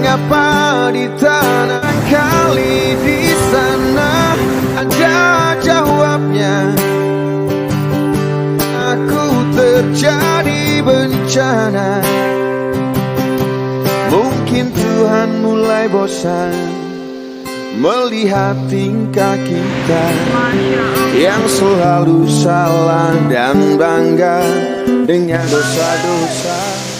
mengapa di tanah kali di sana ada jawabnya. Aku terjadi bencana. Mungkin Tuhan mulai bosan melihat tingkah kita yang selalu salah dan bangga dengan dosa-dosa.